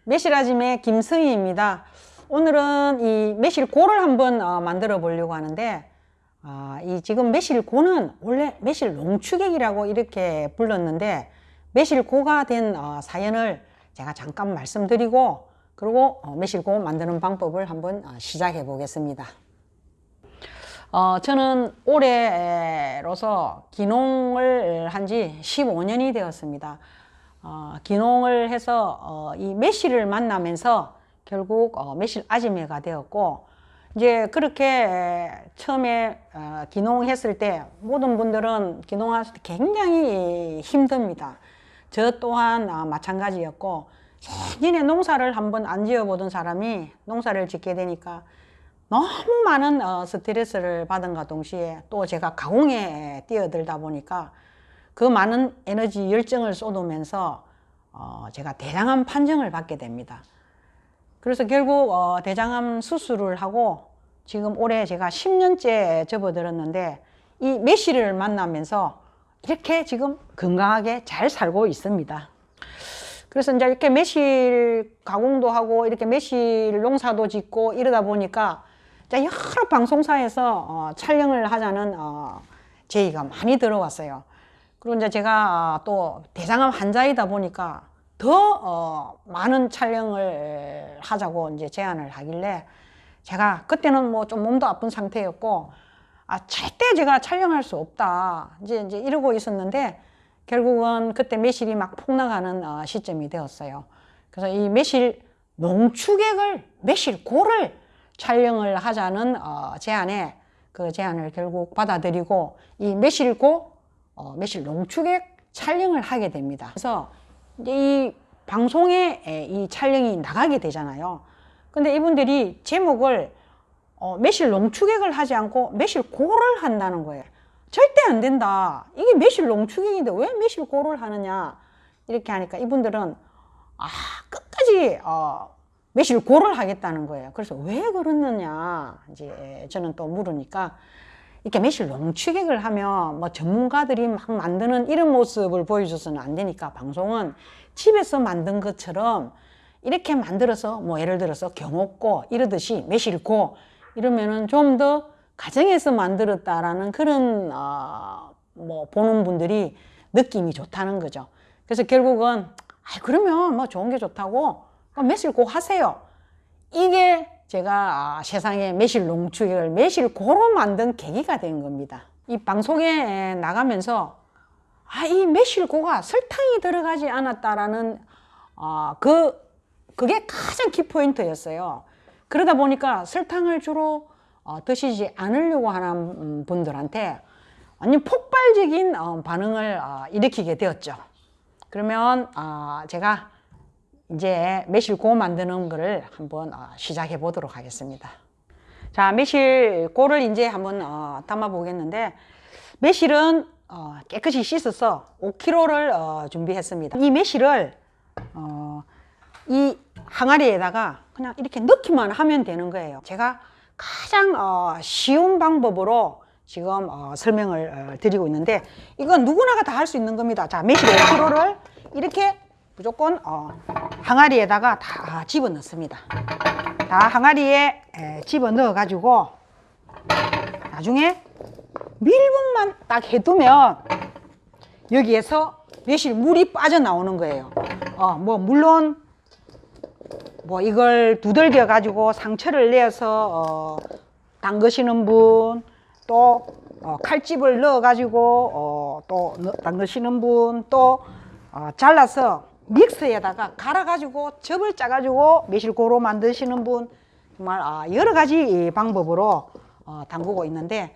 매실아짐의 김승희입니다. 오늘은 이 매실고를 한번 만들어 보려고 하는데, 이 지금 매실고는 원래 매실농축액이라고 이렇게 불렀는데, 매실고가 된 사연을 제가 잠깐 말씀드리고, 그리고 매실고 만드는 방법을 한번 시작해 보겠습니다. 저는 올해로서 기농을 한 지 15년이 되었습니다. 기농을 해서 이 매실을 만나면서 결국 매실아지매가 되었고, 이제 그렇게 처음에 기농했을 때 모든 분들은 기농할 때 굉장히 힘듭니다. 저 또한 마찬가지였고, 작년에 농사를 한번 안 지어보던 사람이 농사를 짓게 되니까 너무 많은 스트레스를 받은가 동시에 또 제가 가공에 뛰어들다 보니까 그 많은 에너지 열정을 쏟으면서 제가 대장암 판정을 받게 됩니다. 그래서 결국 대장암 수술을 하고 지금 올해 제가 10년째 접어들었는데, 이 매실을 만나면서 이렇게 지금 건강하게 잘 살고 있습니다. 그래서 이제 이렇게 매실 가공도 하고 이렇게 매실 농사도 짓고 이러다 보니까 여러 방송사에서 촬영을 하자는 제의가 많이 들어왔어요. 그리고 이제 제가 또 대장암 환자이다 보니까 더 많은 촬영을 하자고 이제 제안을 하길래, 제가 그때는 뭐 좀 몸도 아픈 상태였고, 절대 제가 촬영할 수 없다 이제 이러고 있었는데, 결국은 그때 매실이 막 폭락하는 시점이 되었어요. 그래서 이 매실 농축액을, 매실고를 촬영을 하자는 제안에 그 제안을 결국 받아들이고 이 매실고 매실 농축액 촬영을 하게 됩니다. 그래서 이제 이 방송에 이 촬영이 나가게 되잖아요. 근데 이분들이 제목을 매실 농축액을 하지 않고 매실고를 한다는 거예요. 절대 안 된다. 이게 매실 농축액인데 왜 매실고를 하느냐, 이렇게 하니까 이분들은 끝까지 매실고를 하겠다는 거예요. 그래서 왜 그러느냐 이제 저는 또 물으니까, 이렇게 매실 농축액을 하면 뭐 전문가들이 막 만드는 이런 모습을 보여줘서는 안 되니까, 방송은 집에서 만든 것처럼 이렇게 만들어서 뭐 예를 들어서 경옥고 이러듯이 매실고 이러면은 좀 더 가정에서 만들었다라는 그런 뭐 보는 분들이 느낌이 좋다는 거죠. 그래서 결국은 그러면 뭐 좋은 게 좋다고 매실고 하세요. 이게 제가 세상에 매실 농축액을 매실고로 만든 계기가 된 겁니다. 이 방송에 나가면서 이 매실고가 설탕이 들어가지 않았다라는 그게 가장 키포인트였어요. 그러다 보니까 설탕을 주로 드시지 않으려고 하는 분들한테 완전 폭발적인 반응을 일으키게 되었죠. 그러면 제가 이제 매실고 만드는 거를 한번 시작해 보도록 하겠습니다. 자, 매실고를 이제 한번 담아 보겠는데, 매실은 깨끗이 씻어서 5kg를 준비했습니다. 이 매실을 이 항아리에다가 그냥 이렇게 넣기만 하면 되는 거예요. 제가 가장 쉬운 방법으로 지금 설명을 드리고 있는데, 이건 누구나가 다 할 수 있는 겁니다. 자, 매실 5kg를 이렇게 무조건 항아리에다가 다 집어 넣습니다. 다 항아리에 집어 넣어 가지고 나중에 밀봉만 딱 해두면 여기에서 매실 물이 빠져나오는 거예요. 뭐 물론 뭐 이걸 두들겨 가지고 상처를 내서 담그시는 분, 또 칼집을 넣어 가지고 또 담그시는 분, 또 잘라서 믹서에다가 갈아 가지고 즙을 짜 가지고 매실고로 만드시는 분, 정말 여러 가지 방법으로 담그고 있는데,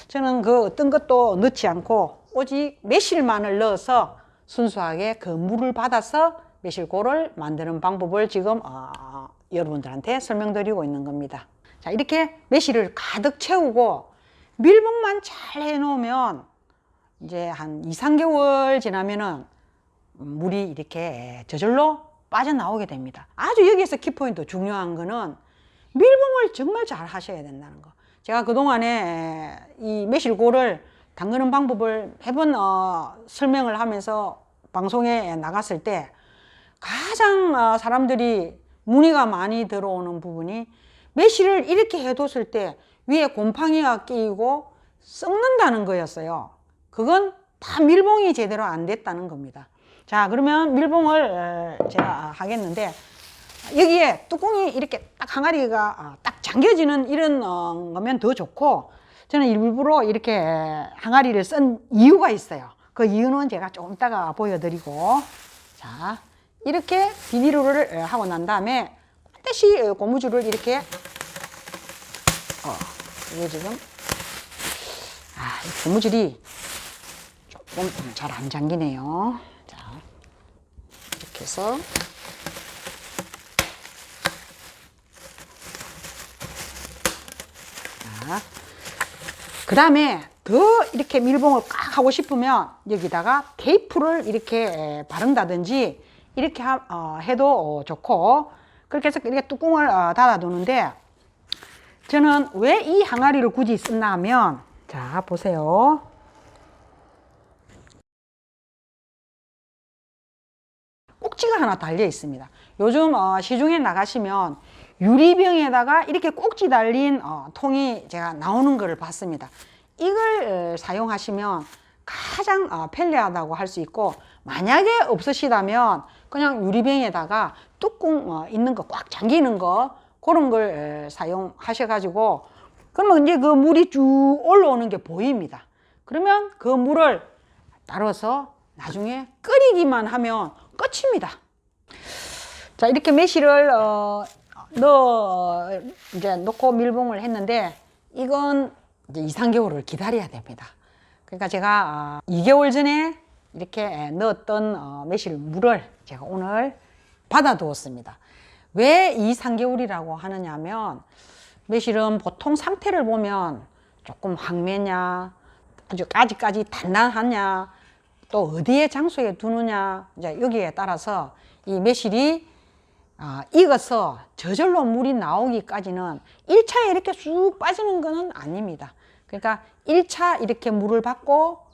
저는 그 어떤 것도 넣지 않고 오직 매실만을 넣어서 순수하게 그 물을 받아서 매실고를 만드는 방법을 지금 여러분들한테 설명드리고 있는 겁니다. 자, 이렇게 매실을 가득 채우고 밀봉만 잘 해놓으면 이제 한 2~3개월 지나면은 물이 이렇게 저절로 빠져나오게 됩니다. 아주 여기에서 키포인트 중요한 거는 밀봉을 정말 잘 하셔야 된다는 거. 제가 그동안에 이 매실고를 담그는 방법을 매번 설명을 하면서 방송에 나갔을 때 가장 사람들이 문의가 많이 들어오는 부분이 매실을 이렇게 해뒀을 때 위에 곰팡이가 끼고 썩는다는 거였어요. 그건 다 밀봉이 제대로 안 됐다는 겁니다. 자, 그러면 밀봉을 제가 하겠는데, 여기에 뚜껑이 이렇게 딱 항아리가 딱 잠겨지는 이런 거면 더 좋고, 저는 일부러 이렇게 항아리를 쓴 이유가 있어요. 그 이유는 제가 조금 이따가 보여드리고, 자, 이렇게 비닐을 하고 난 다음에 반드시 고무줄을 이렇게 이게 지금 이 고무줄이 조금 잘 안 잠기네요. 자, 이렇게 해서 그 다음에 더 이렇게 밀봉을 꽉 하고 싶으면 여기다가 테이프를 이렇게 바른다든지 이렇게 해도 좋고, 그렇게 해서 이렇게 뚜껑을 닫아두는데, 저는 왜 이 항아리를 굳이 쓰나 하면, 자, 보세요. 꼭지가 하나 달려 있습니다. 요즘 시중에 나가시면 유리병에다가 이렇게 꼭지 달린 통이 제가 나오는 것을 봤습니다. 이걸 사용하시면 가장 편리하다고 할 수 있고, 만약에 없으시다면 그냥 유리병에다가 뚜껑 있는 거 꽉 잠기는 거 그런 걸 사용하셔가지고, 그러면 이제 그 물이 쭉 올라오는 게 보입니다. 그러면 그 물을 따라서 나중에 끓이기만 하면 끝입니다. 자, 이렇게 매실을 이제 넣고 밀봉을 했는데, 이건 이제 2, 3개월을 기다려야 됩니다. 그러니까 제가 2개월 전에 이렇게 넣었던 매실 물을 제가 오늘 받아 두었습니다. 왜 2, 3개월이라고 하느냐 하면, 매실은 보통 상태를 보면 조금 황매냐, 아주 까지까지 단단하냐, 또 어디에 장소에 두느냐, 이제 여기에 따라서 이 매실이 익어서 저절로 물이 나오기까지는 1차에 이렇게 쑥 빠지는 것은 아닙니다. 그러니까 1차 이렇게 물을 받고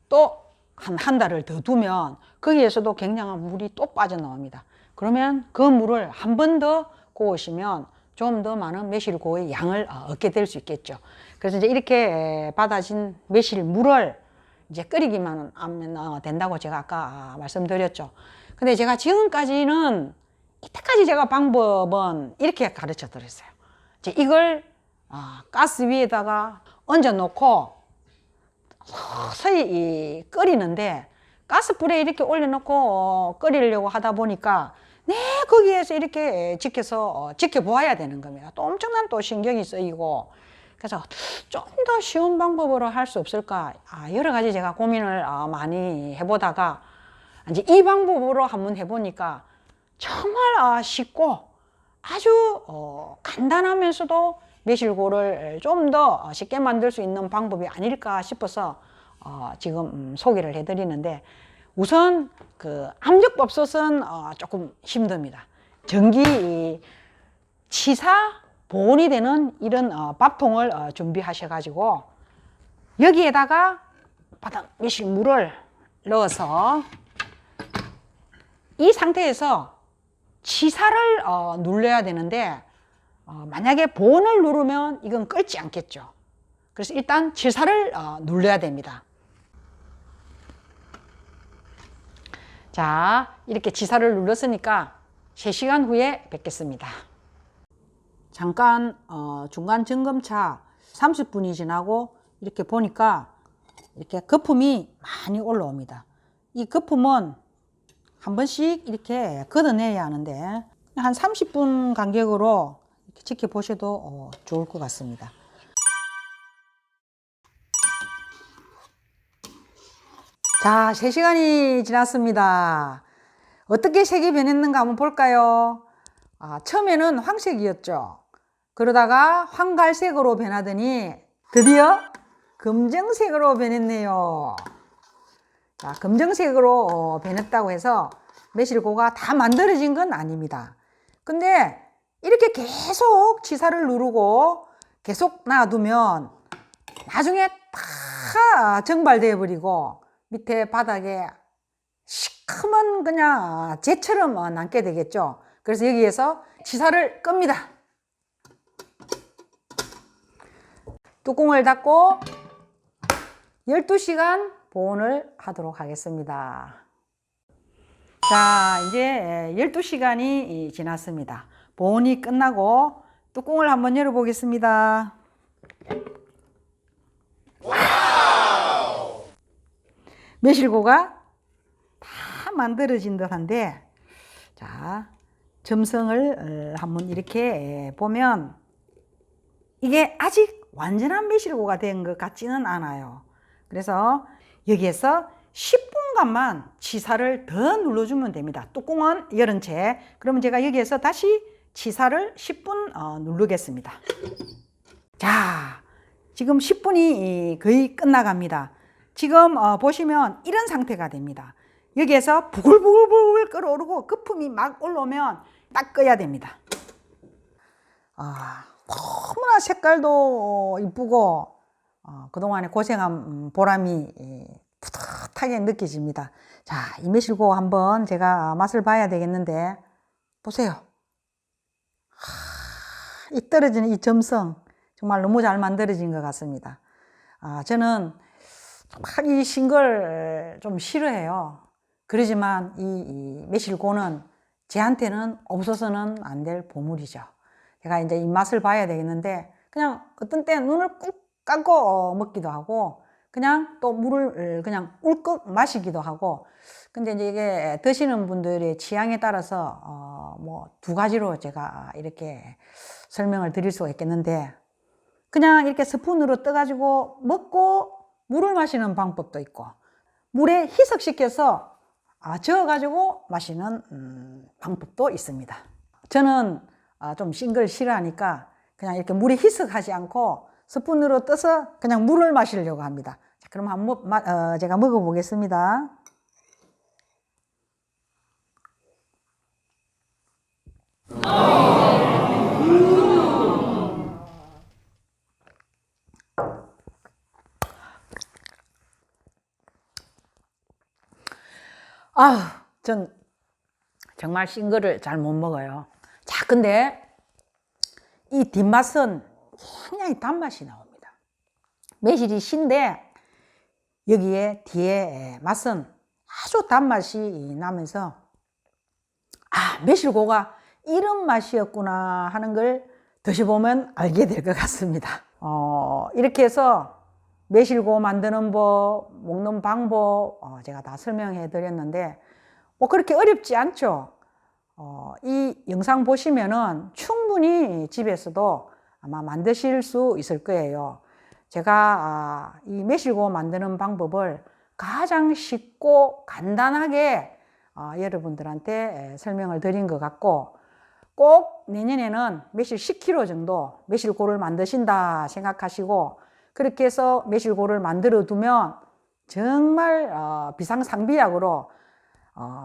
또 한 달을 더 두면 거기에서도 굉장한 물이 또 빠져나옵니다. 그러면 그 물을 한 번 더 고으시면 좀 더 많은 매실고의 양을 얻게 될 수 있겠죠. 그래서 이제 이렇게 받아진 매실 물을 이제 끓이기만 하면 된다고 제가 아까 말씀드렸죠. 근데 제가 지금까지는, 이때까지 제가 방법은 이렇게 가르쳐 드렸어요. 이제 이걸 가스 위에다가 얹어 놓고 서서히 끓이는데, 가스불에 이렇게 올려놓고 끓이려고 하다 보니까 거기에서 이렇게 지켜보아야 되는 겁니다. 또 엄청난 또 신경이 쓰이고, 그래서 좀 더 쉬운 방법으로 할 수 없을까, 여러 가지 제가 고민을 많이 해보다가 이제 이 방법으로 한번 해보니까 정말 쉽고 아주 간단하면서도 매실고를 좀 더 쉽게 만들 수 있는 방법이 아닐까 싶어서 지금 소개를 해드리는데, 우선 그 압력밥솥은 조금 힘듭니다. 전기 치사 보온이 되는 이런 밥통을 준비하셔가지고 여기에다가 바닥 매실물을 넣어서 이 상태에서 치사를 눌러야 되는데, 만약에 보온을 누르면 이건 끓지 않겠죠. 그래서 일단 치사를 눌러야 됩니다. 자, 이렇게 치사를 눌렀으니까 3시간 후에 뵙겠습니다. 잠깐 중간 점검차 30분이 지나고 이렇게 보니까 이렇게 거품이 많이 올라옵니다. 이 거품은 한 번씩 이렇게 걷어내야 하는데, 한 30분 간격으로 이렇게 지켜보셔도 좋을 것 같습니다. 자, 3시간이 지났습니다. 어떻게 색이 변했는가 한번 볼까요? 처음에는 황색이었죠. 그러다가 황갈색으로 변하더니 드디어 검정색으로 변했네요. 자, 검정색으로 변했다고 해서 매실고가 다 만들어진 건 아닙니다. 근데 이렇게 계속 치사를 누르고 계속 놔두면 나중에 다 정발되어 버리고 밑에 바닥에 큼은 그냥 재처럼 남게 되겠죠. 그래서 여기에서 치사를 끕니다. 뚜껑을 닫고 12시간 보온을 하도록 하겠습니다. 자, 이제 12시간이 지났습니다. 보온이 끝나고 뚜껑을 한번 열어보겠습니다. 매실고가 다 만들어진 듯한데, 자, 점성을 한번 이렇게 보면 이게 아직 완전한 매실고가 된 것 같지는 않아요. 그래서 여기에서 10분간만 치사를 더 눌러주면 됩니다. 뚜껑은 열은 채. 그러면 제가 여기에서 다시 치사를 10분 누르겠습니다. 자, 지금 10분이 거의 끝나갑니다. 지금 보시면 이런 상태가 됩니다. 여기에서 부글부글 끓어오르고 거품이 막 올라오면 딱 꺼야 됩니다. 너무나 색깔도 이쁘고 그동안에 고생한 보람이 푸듯하게 느껴집니다. 자, 이 매실고 한번 제가 맛을 봐야 되겠는데, 보세요. 이 떨어지는 이 점성 정말 너무 잘 만들어진 것 같습니다. 저는 이 신 걸 좀 싫어해요. 그러지만 이 매실고는 제한테는 없어서는 안 될 보물이죠. 제가 이제 이 맛을 봐야 되겠는데, 그냥 어떤 때 눈을 꾹 감고 먹기도 하고, 그냥 또 물을 그냥 울컥 마시기도 하고. 근데 이제 이게 드시는 분들의 취향에 따라서 뭐 두 가지로 제가 이렇게 설명을 드릴 수가 있겠는데, 그냥 이렇게 스푼으로 떠가지고 먹고 물을 마시는 방법도 있고, 물에 희석시켜서 저어가지고 마시는 방법도 있습니다. 저는 좀 신 걸 싫어하니까 그냥 이렇게 물에 희석하지 않고 스푼으로 떠서 그냥 물을 마시려고 합니다. 자, 그럼 한번 제가 먹어보겠습니다. 전 정말 신 거를 잘 못 먹어요. 자, 근데 이 뒷맛은 굉장히 단맛이 나옵니다. 매실이 신데 여기에 뒤에 맛은 아주 단맛이 나면서 매실고가 이런 맛이었구나 하는 걸 드셔보면 알게 될 것 같습니다. 이렇게 해서 매실고 만드는 법, 먹는 방법 제가 다 설명해 드렸는데 뭐 그렇게 어렵지 않죠. 이 영상 보시면은 충분히 집에서도 아마 만드실 수 있을 거예요. 제가 이 매실고 만드는 방법을 가장 쉽고 간단하게 여러분들한테 설명을 드린 것 같고, 꼭 내년에는 매실 10kg 정도 매실고를 만드신다 생각하시고, 그렇게 해서 매실고를 만들어 두면 정말 비상상비약으로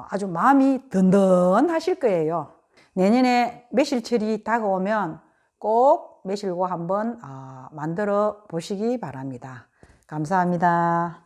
아주 마음이 든든하실 거예요. 내년에 매실철이 다가오면 꼭 매실고 한번 만들어 보시기 바랍니다. 감사합니다.